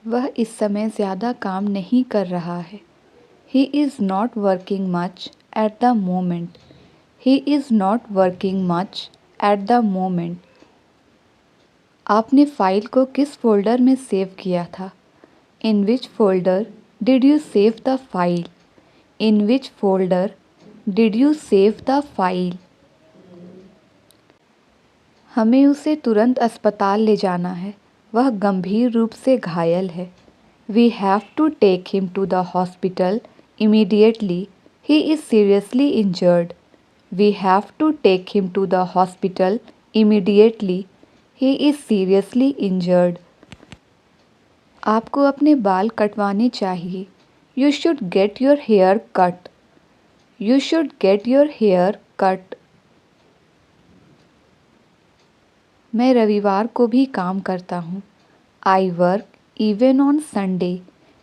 वह इस समय ज़्यादा काम नहीं कर रहा है। He is not working much at the moment. He is not working much at the moment. आपने फ़ाइल को किस फ़ोल्डर में सेव किया था? In which folder did you save the file? In which folder did you save the file? हमें उसे तुरंत अस्पताल ले जाना है। वह गंभीर रूप से घायल है। We have to take him to the hospital immediately. He is seriously injured. We have to take him to the hospital immediately. He is seriously injured. आपको अपने बाल कटवाने चाहिए। You should get your hair cut. You should get your hair cut. मैं रविवार को भी काम करता हूँ। I work even on Sunday.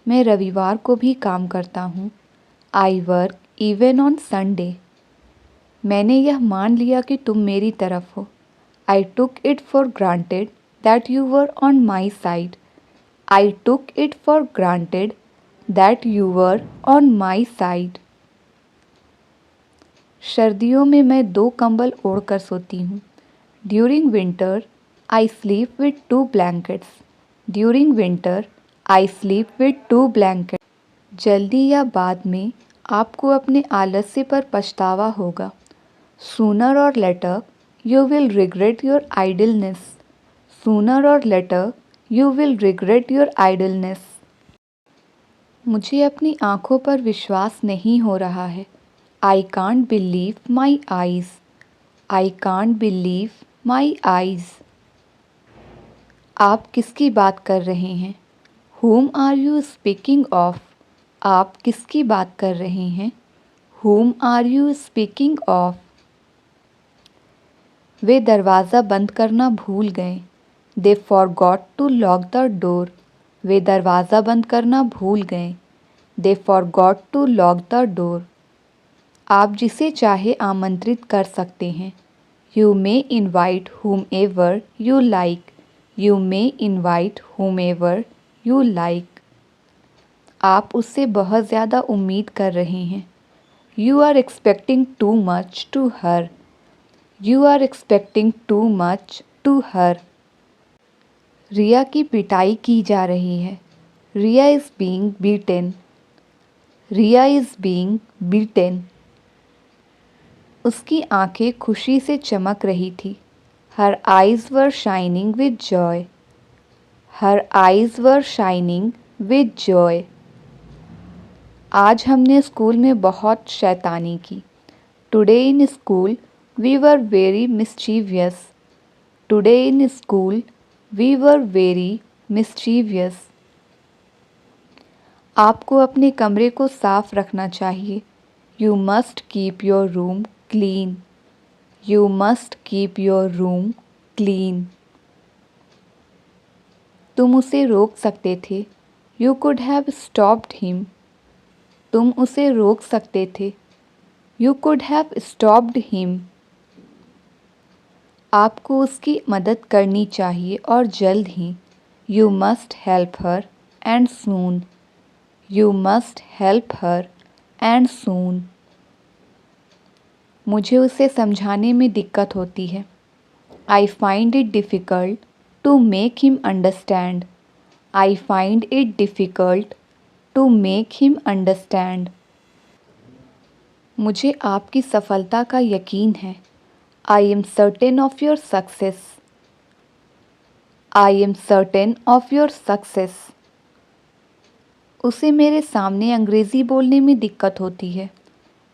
मैं रविवार को भी काम करता हूँ। I work even on Sunday. मैंने यह मान लिया कि तुम मेरी तरफ हो। I took it for granted that you were on my side. I took it for granted that you were on my side. सर्दियों में मैं 2 कंबल ओढ़कर सोती हूँ। During winter, I sleep with 2 blankets. During winter, I sleep with 2 blankets. जल्दी या बाद में आपको अपने आलस्य पर पछतावा होगा। Sooner or later, you will regret your idleness. Sooner or later, you will regret your idleness. मुझे अपनी आँखों पर विश्वास नहीं हो रहा है। I can't believe my eyes. I can't believe my eyes. आप किसकी बात कर रहे हैं? Whom are you speaking of? आप किसकी बात कर रहे हैं? Whom are you speaking of? वे दरवाज़ा बंद करना भूल गए। They forgot to lock the door. वे दरवाज़ा बंद करना भूल गए। They forgot to lock the door. आप जिसे चाहे आमंत्रित कर सकते हैं। You may invite whomever you like. You may invite whomever you like. आप उससे बहुत ज़्यादा उम्मीद कर रहे हैं। You are expecting too much to her. You are expecting too much to her. रिया की पिटाई की जा रही है। रिया is being beaten. Riya is being beaten. उसकी आंखें खुशी से चमक रही थी। Her eyes were shining with joy. Her eyes were shining with joy. आज हमने स्कूल में बहुत शैतानी की। Today in school we were very mischievous. Today in school we were very mischievous. आपको अपने कमरे को साफ रखना चाहिए। You must keep your room clean. You must keep your room clean. तुम उसे रोक सकते थे। You could have stopped him. तुम उसे रोक सकते थे। You could have stopped him. आपको उसकी मदद करनी चाहिए और जल्द ही। You must help her and soon. You must help her and soon. मुझे उसे समझाने में दिक्कत होती है। I find it difficult to make him understand. I find it difficult to make him understand. मुझे आपकी सफलता का यकीन है। I am certain of your success. I am certain of your success. उसे मेरे सामने अंग्रेज़ी बोलने में दिक्कत होती है।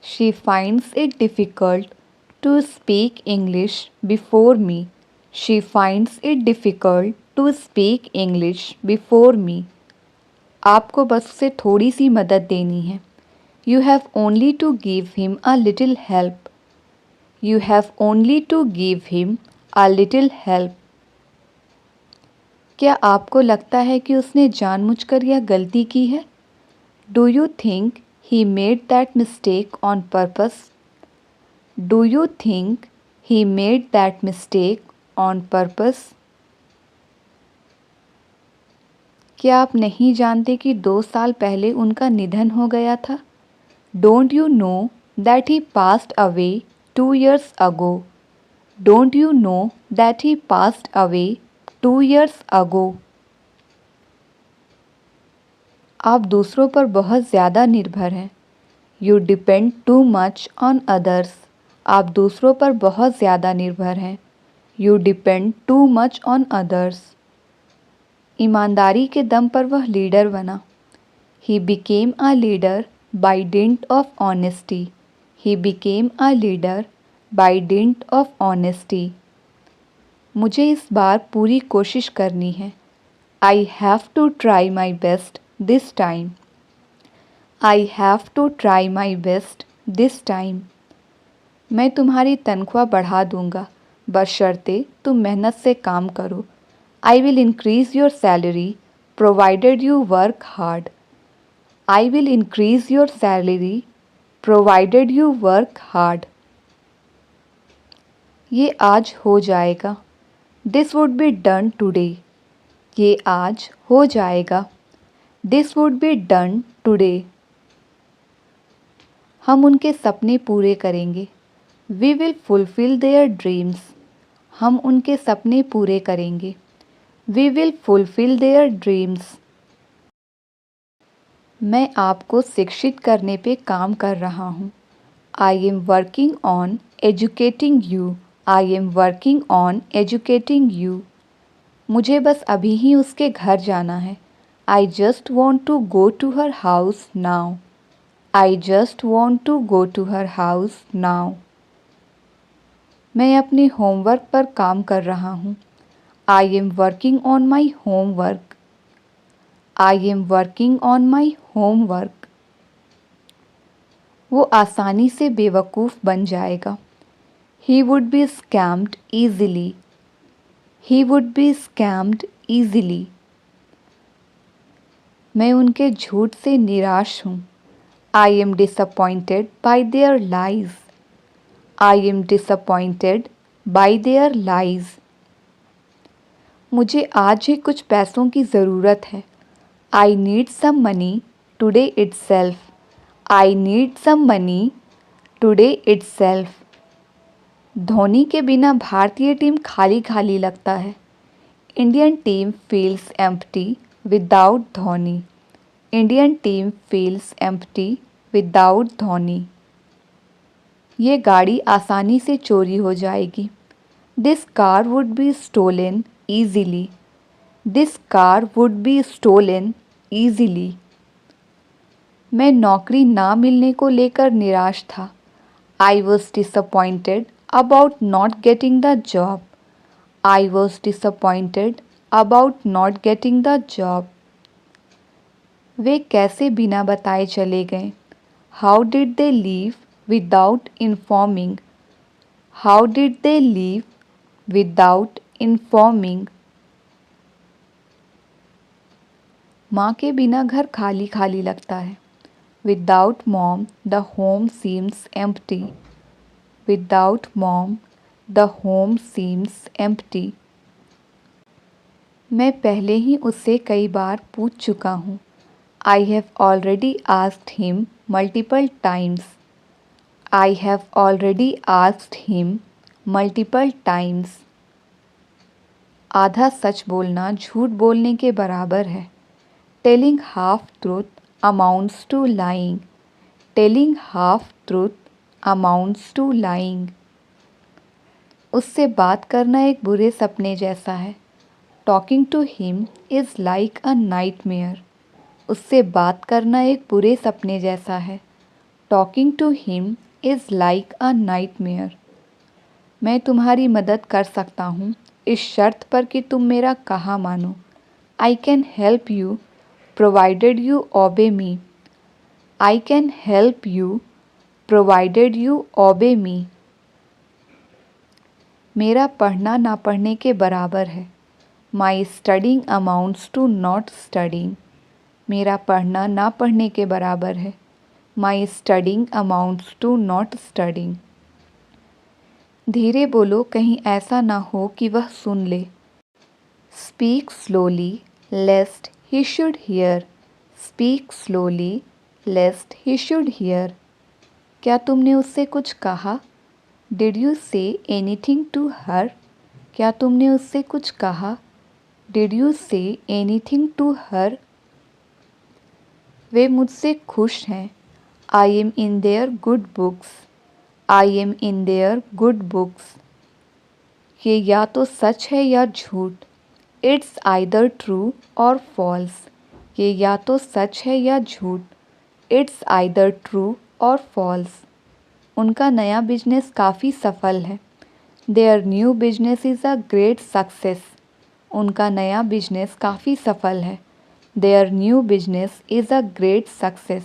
She finds it difficult to speak English before me. She finds it difficult to speak English before me. आपको बस उसे थोड़ी सी मदद देनी है। You have only to give him a little help. You have only to give him a little help. क्या आपको लगता है कि उसने जानबूझकर यह गलती की है? Do you think he made that mistake on purpose? Do you think he made that mistake on purpose? क्या आप नहीं जानते कि 2 साल पहले उनका निधन हो गया था? Don't you know that he passed away 2 years ago? Don't you know that he passed away 2 years ago? आप दूसरों पर बहुत ज़्यादा निर्भर हैं। You depend too much on others. आप दूसरों पर बहुत ज़्यादा निर्भर हैं। You depend too much on others. ईमानदारी के दम पर वह लीडर बना। He became a leader by dint of honesty. He became a leader by dint of honesty. मुझे इस बार पूरी कोशिश करनी है। I have to try my best this time. I have to try my best this time. मैं तुम्हारी तनख्वाह बढ़ा दूंगा बशर्ते तुम मेहनत से काम करो। I will increase your salary provided you work hard. I will increase your salary provided you work hard. ये आज हो जाएगा। This would be done today. ये आज हो जाएगा। This would be done today. हम उनके सपने पूरे करेंगे। We will fulfil their dreams. हम उनके सपने पूरे करेंगे। We will fulfil their dreams. मैं आपको शिक्षित करने पे काम कर रहा हूँ। I am working on educating you. I am working on educating you. मुझे बस अभी ही उसके घर जाना है। I just want to go to her house now. I just want to go to her house now. मैं अपने होमवर्क पर काम कर रहा हूँ। I am working on my homework. I am working on my homework. वो आसानी से बेवकूफ़ बन जाएगा। He would be scammed easily. He would be scammed easily. मैं उनके झूठ से निराश हूँ। I am disappointed by their lies. I am disappointed by their lies. मुझे आज ही कुछ पैसों की ज़रूरत है। I need some money today itself. I need some money today itself. Dhoni के बिना भारतीय टीम खाली खाली लगता है। Indian team feels empty without Dhoni. Indian team feels empty without Dhoni. ये गाड़ी आसानी से चोरी हो जाएगी। This car would be stolen easily. This car would be stolen easily. मैं नौकरी ना मिलने को लेकर निराश था। I was disappointed about not getting the job. I was disappointed about not getting the job. वे कैसे बिना बताए चले गए? How did they leave without informing? How did they leave without informing? माँ के बिना घर खाली खाली लगता है। Without mom the home seems empty. Without mom the home seems empty. मैं पहले ही उससे कई बार पूछ चुका हूँ। I have already asked him multiple times. I have already asked him multiple times. आधा सच बोलना झूठ बोलने के बराबर है। Telling half truth amounts to lying. Telling half truth amounts to lying. उससे बात करना एक बुरे सपने जैसा है। Talking to him is like a nightmare. उससे बात करना एक बुरे सपने जैसा है। Talking to him is like a nightmare. मैं तुम्हारी मदद कर सकता हूँ इस शर्त पर कि तुम मेरा कहा मानो। I can help you provided you obey me. I can help you provided you obey me. मेरा पढ़ना ना पढ़ने के बराबर है। My studying amounts to not studying. मेरा पढ़ना ना पढ़ने के बराबर है। My studying amounts to not studying. धीरे बोलो कहीं ऐसा ना हो कि वह सुन ले। Speak slowly lest he should hear. Speak slowly lest he should hear. क्या तुमने उससे कुछ कहा? Did you say anything to her? क्या तुमने उससे कुछ कहा? Did you say anything to her? वे मुझसे खुश हैं. I am in their good books. I am in their good books. ये या तो सच है या झूठ. It's either true or false. ये या तो सच है या झूठ. It's either true or false. उनका नया बिजनेस काफ़ी सफल है. Their new business is a great success. उनका नया बिजनेस काफ़ी सफल है. Their new business is a great success.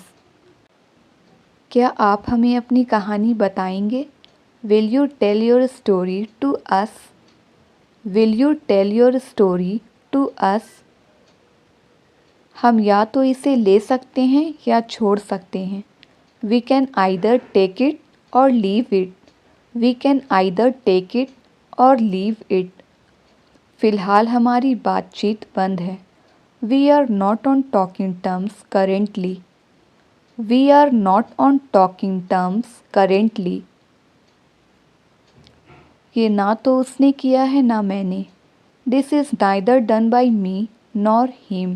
क्या आप हमें अपनी कहानी बताएंगे? Will you tell your story to us? Will you tell your story to us? हम या तो इसे ले सकते हैं या छोड़ सकते हैं. We can either take it or leave it. We can either take it or leave it. फ़िलहाल हमारी बातचीत बंद है. We are not on talking terms currently. We are not on talking terms currently. ये ना तो उसने किया है ना मैंने. This is neither done by me nor him.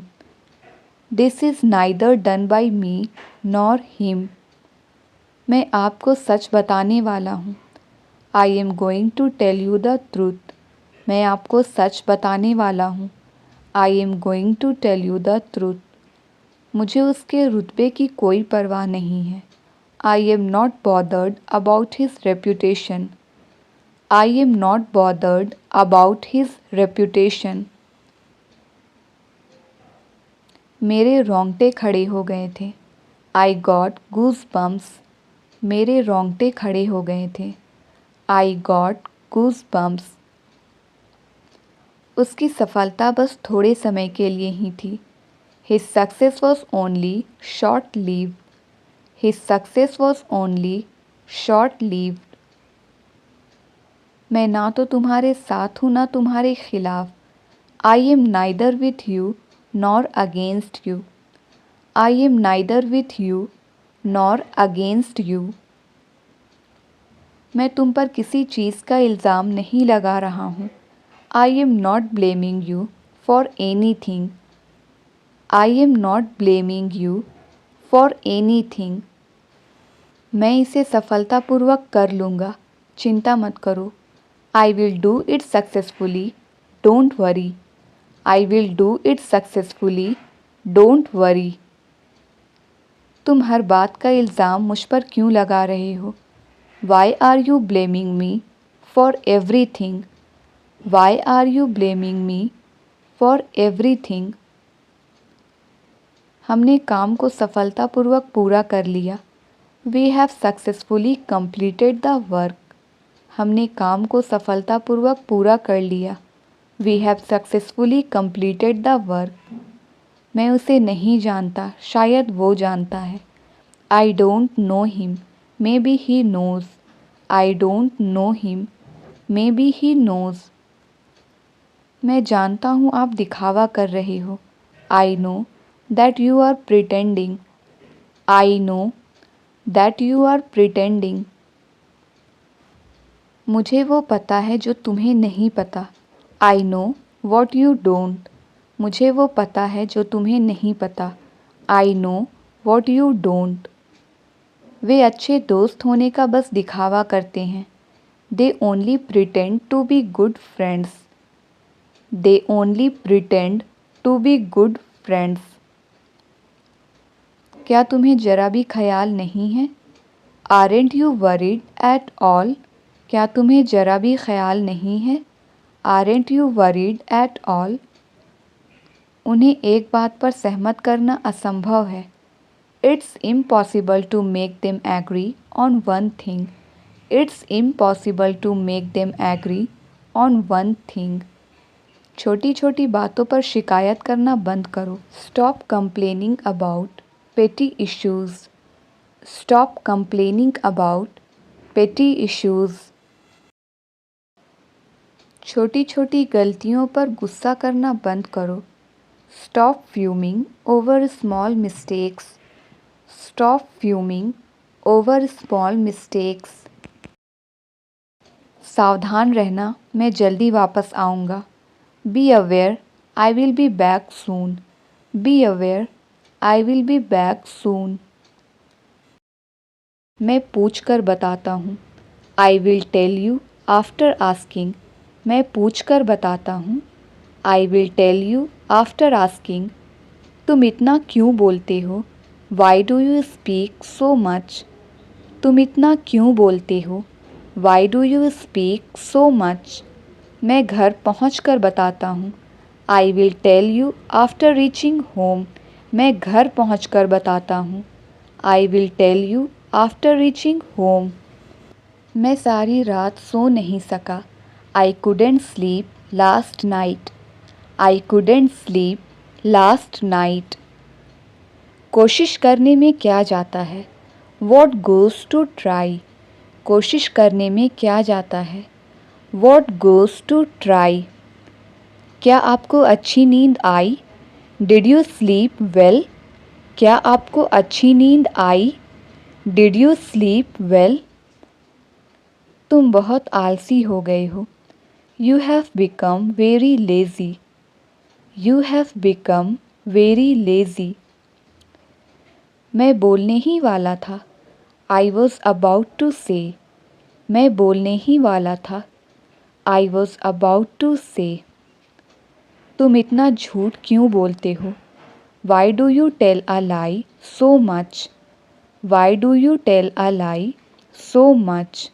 This is neither done by me nor him. मैं आपको सच बताने वाला हूँ. I am going to tell you the truth. मैं आपको सच बताने वाला हूँ. I am going to tell you the truth. मुझे उसके रुतबे की कोई परवाह नहीं है. I am not bothered about his reputation. I am not bothered about his reputation. मेरे रोंगटे खड़े हो गए थे. I got goosebumps. मेरे रोंगटे खड़े हो गए थे. I got goosebumps. उसकी सफलता बस थोड़े समय के लिए ही थी. His success was only short-lived. His success was only short-lived. मैं ना तो तुम्हारे साथ हूँ ना तुम्हारे खिलाफ. I am neither with you nor against you. I am neither with you nor against you. मैं तुम पर किसी चीज़ का इल्ज़ाम नहीं लगा रहा हूँ. I am not blaming you for anything. I am not blaming you for anything. मैं इसे सफलतापूर्वक कर लूँगा. चिंता मत करो. I will do it successfully. Don't worry. I will do it successfully. Don't worry. तुम हर बात का इल्ज़ाम मुझ पर क्यों लगा रहे हो? Why are you blaming me for everything? Why are you blaming me for everything? हमने काम को सफलतापूर्वक पूरा कर लिया. We have successfully completed the work. हमने काम को सफलतापूर्वक पूरा कर लिया. We have successfully completed the work. मैं उसे नहीं जानता, शायद वो जानता है. I don't know him. Maybe he knows. I don't know him. Maybe he knows. मैं जानता हूँ आप दिखावा कर रहे हो. I know that you are pretending. I know that you are pretending. मुझे वो पता है जो तुम्हें नहीं पता. I know what you don't. मुझे वो पता है जो तुम्हें नहीं पता. I know what you don't. वे अच्छे दोस्त होने का बस दिखावा करते हैं. They only pretend to be good friends. They only pretend to be good friends. क्या तुम्हें जरा भी ख्याल नहीं है? Aren't you worried at all? क्या तुम्हें जरा भी ख्याल नहीं है? Aren't you worried at all? उन्हें एक बात पर सहमत करना असंभव है. It's impossible to make them agree on one thing. It's impossible to make them agree on one thing. छोटी छोटी बातों पर शिकायत करना बंद करो. Stop complaining about petty issues. Stop complaining about petty issues. छोटी छोटी गलतियों पर गुस्सा करना बंद करो. Stop fuming over small mistakes. Stop fuming over small mistakes. सावधान रहना, मैं जल्दी वापस आऊँगा. Be aware, I will be back soon. Be aware, I will be back soon. मैं पूछ कर बताता हूँ. I will tell you after asking. मैं पूछ कर बताता हूँ. I will tell you after asking. तुम इतना क्यों बोलते हो? Why do you speak so much? तुम इतना क्यों बोलते हो? Why do you speak so much? मैं घर पहुँच कर बताता हूँ. I will tell you after reaching home. मैं घर पहुँच कर बताता हूँ. I will tell you after reaching home. मैं सारी रात सो नहीं सका. I couldn't sleep last night. I couldn't sleep last night. कोशिश करने में क्या जाता है? What goes to try? कोशिश करने में क्या जाता है? What goes to try? क्या आपको अच्छी नींद आई? Did you sleep well? क्या आपको अच्छी नींद आई? Did you sleep well? तुम बहुत आलसी हो गए हो. You have become very lazy. You have become very lazy. मैं बोलने ही वाला था. I was about to say. मैं बोलने ही वाला था. I was about to say. तुम इतना झूठ क्यों बोलते हो? Why do you tell a lie so much? Why do you tell a lie so much?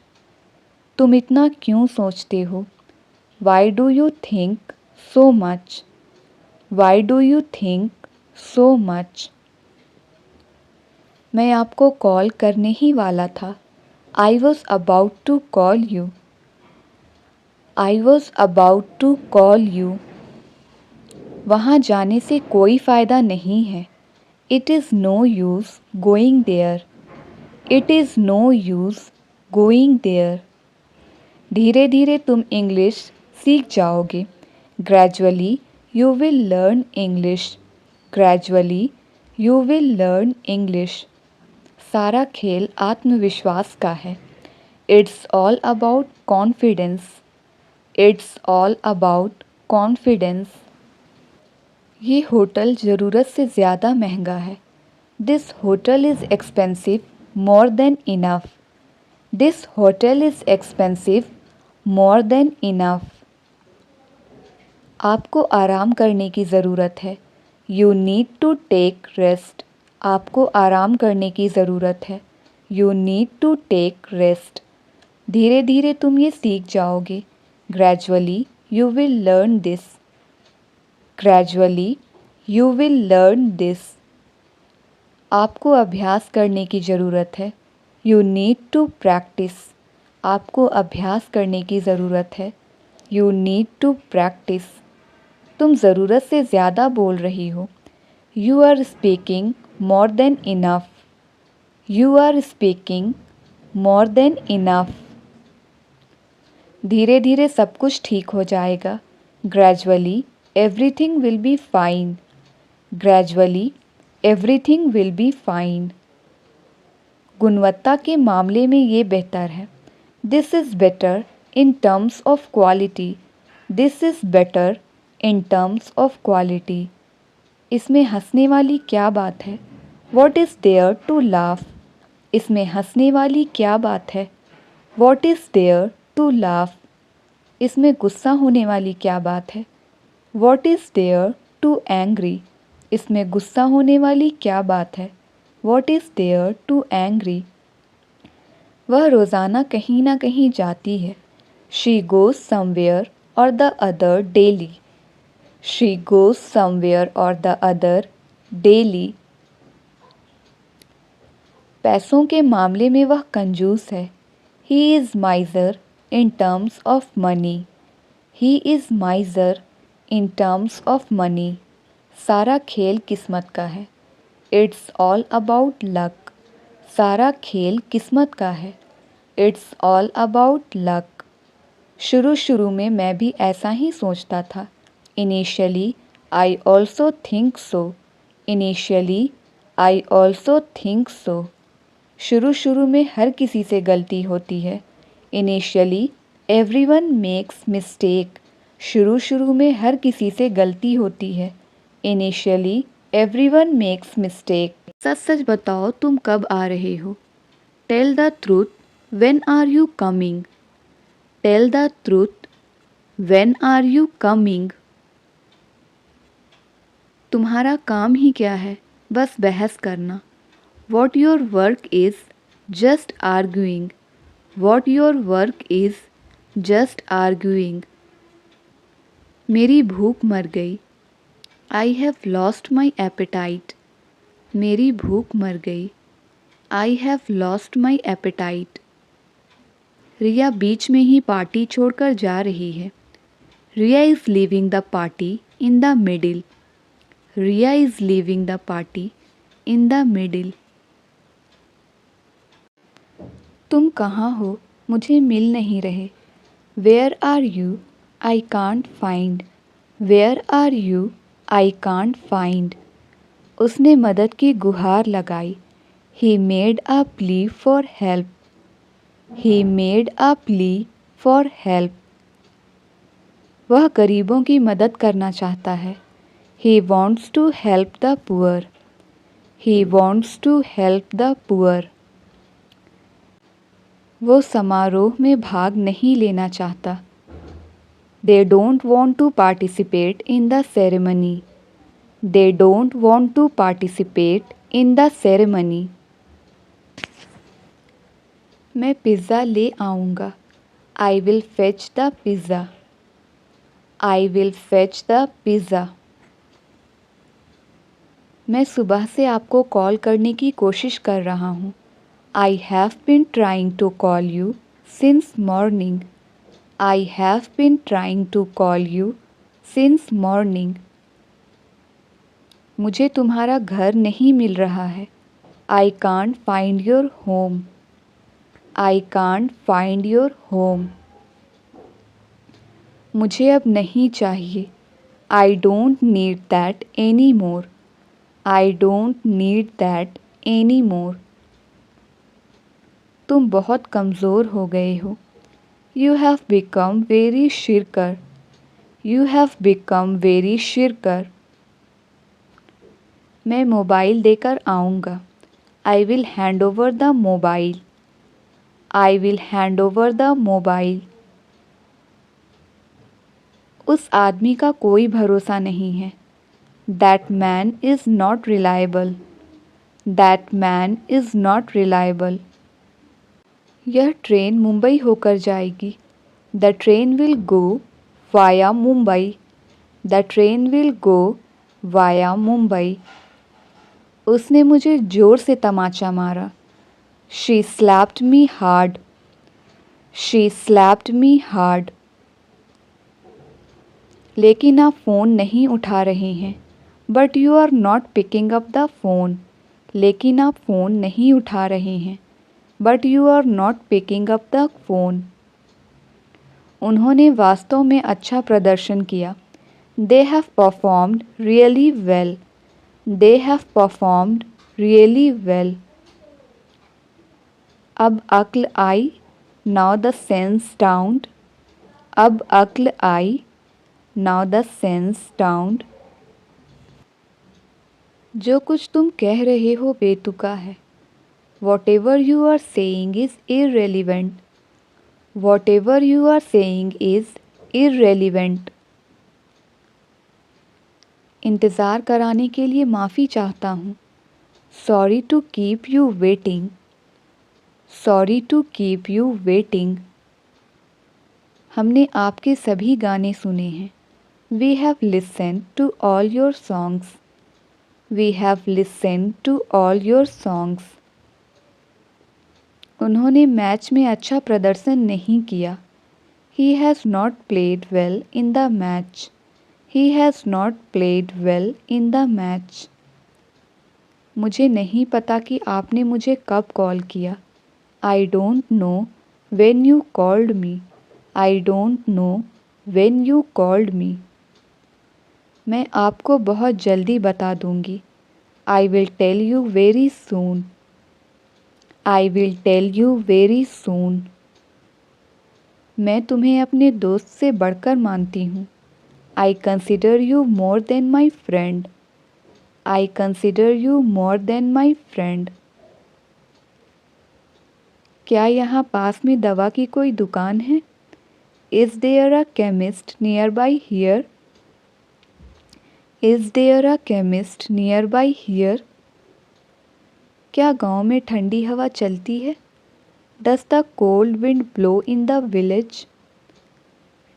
तुम इतना क्यों सोचते हो? Why do you think so much? Why do you think so much? मैं आपको कॉल करने ही वाला था. I was about to call you. I was about to call you. वहाँ जाने से कोई फ़ायदा नहीं है. It is no use going there. It is no use going there. धीरे धीरे तुम इंग्लिश सीख जाओगे. Gradually you will learn English. Gradually you will learn English. सारा खेल आत्मविश्वास का है. It's all about confidence. It's all about confidence. ये होटल ज़रूरत से ज़्यादा महंगा है. This hotel is expensive more than enough. This hotel is expensive more than enough. आपको आराम करने की ज़रूरत है. You need to take rest. आपको आराम करने की ज़रूरत है. You need to take rest. धीरे धीरे तुम ये सीख जाओगे. Gradually you will learn this. Gradually you will learn this. आपको अभ्यास करने की ज़रूरत है. You need to practice. आपको अभ्यास करने की ज़रूरत है. You need to practice. तुम ज़रूरत से ज़्यादा बोल रही हो. You are speaking more than enough. You are speaking more than enough. धीरे धीरे सब कुछ ठीक हो जाएगा. Gradually everything will be fine. Gradually everything will be fine. गुणवत्ता के मामले में ये बेहतर है. This is better in terms of quality. This is better in terms of quality. इसमें हंसने वाली क्या बात है? What is there to laugh? इसमें हंसने वाली क्या बात है? What is there to laugh? इसमें गुस्सा होने वाली क्या बात है? What is there to angry? इसमें गुस्सा होने वाली क्या बात है? What is there to angry? वह रोज़ाना कहीं ना कहीं जाती है. She goes somewhere or the other daily. She goes somewhere or the other daily. पैसों के मामले में वह कंजूस है. He is miser in terms of money. He is miser in terms of money. सारा खेल किस्मत का है. It's all about luck. सारा खेल किस्मत का है. It's all about luck. शुरू शुरू में मैं भी ऐसा ही सोचता था. Initially I also think so. Initially, I also think so. शुरू शुरू में हर किसी से गलती होती है. Initially, everyone makes mistake. शुरू शुरू में हर किसी से गलती होती है. Initially, everyone makes mistake. सच सच बताओ तुम कब आ रहे हो. Tell the truth. When are you coming? Tell the truth. When are you coming? तुम्हारा काम ही क्या है, बस बहस करना. What your work is, just arguing. What your work is, just arguing. मेरी भूख मर गई. I have lost my appetite. मेरी भूख मर गई. I have lost my appetite. रिया बीच में ही पार्टी छोड़कर जा रही है. Riya is leaving the party in the middle. Riya is leaving the party in the middle. तुम कहाँ हो, मुझे मिल नहीं रहे. Where are you? I can't find. Where are you? I can't find. उसने मदद की गुहार लगाई. He made a plea for help. He made a plea for help. वह गरीबों की मदद करना चाहता है. He wants to help the poor. He wants to help the poor. वो समारोह में भाग नहीं लेना चाहता. They don't want to participate in the ceremony. They don't want to participate in the ceremony. मैं पिज़्ज़ा ले आऊँगा. I will fetch the pizza. I will fetch the pizza. मैं सुबह से आपको कॉल करने की कोशिश कर रहा हूँ. I have been trying to call you since morning. I have been trying to call you since morning. मुझे तुम्हारा घर नहीं मिल रहा है. I can't find your home. I can't find your home. मुझे अब नहीं चाहिए. I don't need that anymore. I don't need that anymore. तुम बहुत कमज़ोर हो गए हो. You have become very shirker. You have become very shirker. मैं मोबाइल देकर आऊँगा. I will hand over the mobile. I will hand over the mobile. उस आदमी का कोई भरोसा नहीं है. That man is not reliable. That man is not reliable. यह ट्रेन मुंबई होकर जाएगी. The train will go via Mumbai. The train will go via Mumbai. उसने मुझे ज़ोर से तमाचा मारा. She slapped me hard. She slapped me hard. लेकिन आप फ़ोन नहीं उठा रहे हैं. But you are not picking up the phone. लेकिन आप फ़ोन नहीं उठा रहे हैं. But you are not picking up the phone. उन्होंने वास्तव में अच्छा प्रदर्शन किया. They have performed really well. They have performed really well. अब अक्ल आई. Now the sense dawned. अब अक्ल आई. Now the sense dawned. जो कुछ तुम कह रहे हो बेतुका है. Whatever you are saying is irrelevant. Whatever you are saying is irrelevant. इंतज़ार कराने के लिए माफ़ी चाहता हूँ. Sorry to keep you waiting. Sorry to keep you waiting. हमने आपके सभी गाने सुने हैं. We have listened to all your songs. We have listened to all your songs. उन्होंने मैच में अच्छा प्रदर्शन नहीं किया. He has not played well in the match. He has not played well in the match. मुझे नहीं पता कि आपने मुझे कब कॉल किया. I don't know when you called me. I don't know when you called me. मैं आपको बहुत जल्दी बता दूंगी। I will tell you very soon. I will tell you very soon. मैं तुम्हें अपने दोस्त से बढ़कर मानती हूँ। I consider you more than my friend. I consider you more than my friend. क्या यहाँ पास में दवा की कोई दुकान है? Is there a chemist nearby here? Is there a chemist nearby here? क्या गांव में ठंडी हवा चलती है? Does the cold wind blow in the village?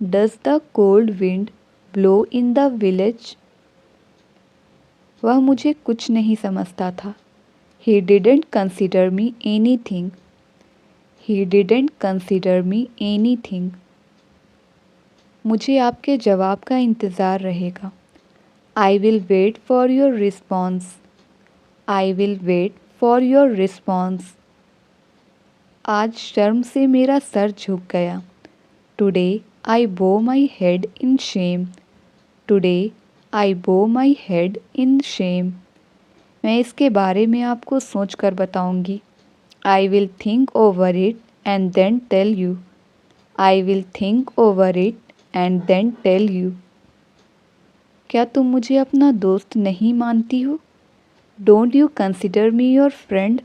Does the cold wind blow in the village? वह मुझे कुछ नहीं समझता था। He didn't consider me anything. He didn't consider me anything. मुझे आपके जवाब का इंतज़ार रहेगा। I will wait for your response. I will wait for your response. आज शर्म से मेरा सर झुक गया। Today I bow my head in shame. Today I bow my head in shame. मैं इसके बारे में आपको सोच कर बताऊंगी। I will think over it and then tell you. I will think over it and then tell you. क्या तुम मुझे अपना दोस्त नहीं मानती हो? Don't you consider me your friend?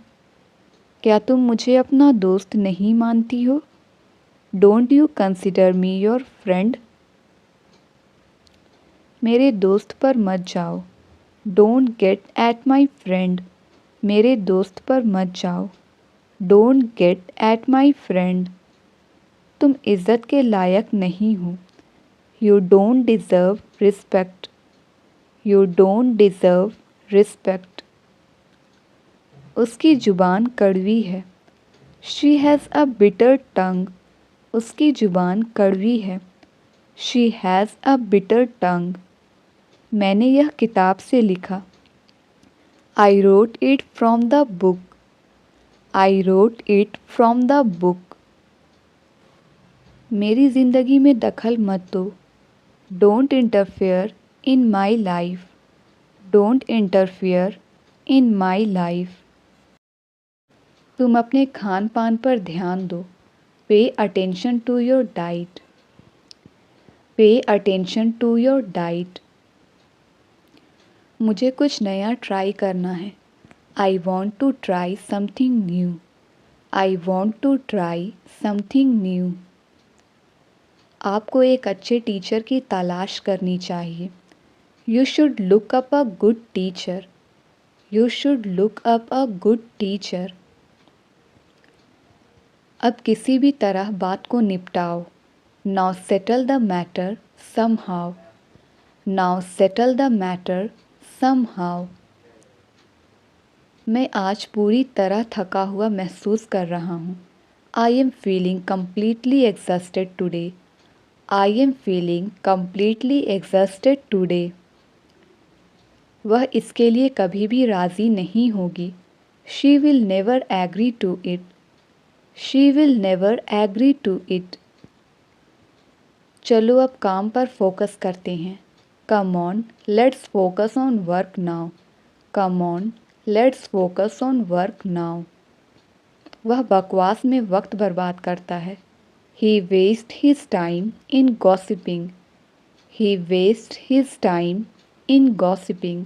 क्या तुम मुझे अपना दोस्त नहीं मानती हो? Don't you consider me your friend? मेरे दोस्त पर मत जाओ। Don't get at my friend. मेरे दोस्त पर मत जाओ। Don't get at my friend. तुम इज़्ज़त के लायक नहीं हो। You don't deserve respect. You don't deserve respect. उसकी ज़ुबान कड़वी है। She has a bitter tongue. उसकी ज़ुबान कड़वी है। She has a bitter tongue. मैंने यह किताब से लिखा। I wrote it from the book. I wrote it from the book. मेरी ज़िंदगी में दखल मत दो। Don't interfere in my life. Don't interfere in my life. तुम अपने खान पान पर ध्यान दो। Pay attention to your diet. Pay attention to your diet. मुझे कुछ नया ट्राई करना है। I want to try something new. I want to try something new. आपको एक अच्छे टीचर की तलाश करनी चाहिए। You should look up a good teacher. You should look up a good teacher. अब किसी भी तरह बात को निपटाओ। Now settle the matter somehow. Now settle the matter somehow. मैं आज पूरी तरह थका हुआ महसूस कर रहा हूँ। I am feeling completely exhausted today. I am feeling completely exhausted today. वह इसके लिए कभी भी राज़ी नहीं होगी। She will never agree to it. She will never agree to it. चलो अब काम पर फोकस करते हैं। Come on, let's focus on work now. Come on, let's focus on work now. वह बकवास में वक्त बर्बाद करता है। He wastes his time in gossiping. He wastes his time in gossiping.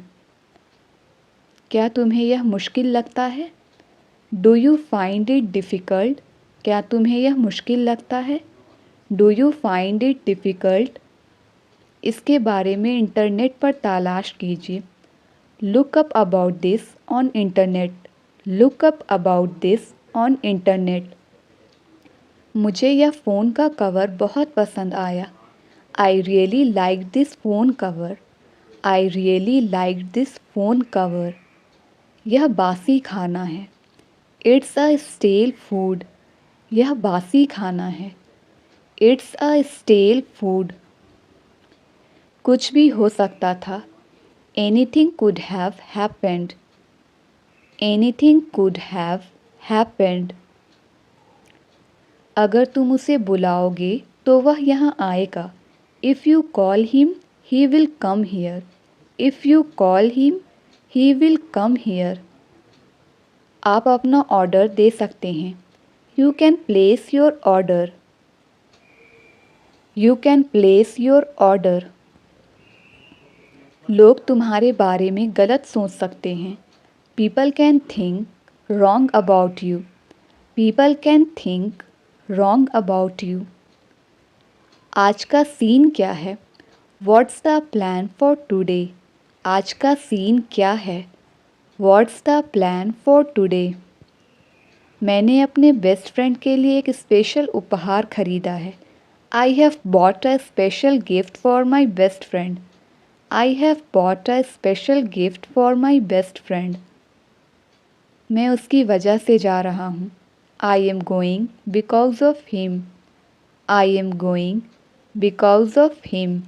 क्या तुम्हें यह मुश्किल लगता है? Do you find it difficult? क्या तुम्हें यह मुश्किल लगता है? Do you find it difficult? इसके बारे में इंटरनेट पर तलाश कीजिए। Look up about this on internet. Look up about this on internet. मुझे यह फ़ोन का कवर बहुत पसंद आया। I really liked this phone cover. I really liked this phone cover. यह बासी खाना है। It's a stale food. यह बासी खाना है। It's a stale food. कुछ भी हो सकता था। Anything could have happened. Anything could have happened. अगर तुम उसे बुलाओगे तो वह यहाँ आएगा। If you call him, he will come here. If you call him, he will come here. आप अपना ऑर्डर दे सकते हैं. You can place your order. You can place your order. लोग तुम्हारे बारे में गलत सोच सकते हैं. People can think wrong about you. People can think wrong about you. आज का सीन क्या है? What's the plan for today? आज का सीन क्या है? What's the plan for today? मैंने अपने बेस्ट फ्रेंड के लिए एक स्पेशल उपहार खरीदा है. I have bought a special gift for my best friend. I have bought a special gift for my best friend. मैं उसकी वजह से जा रहा हूँ. I am going because of him. I am going because of him.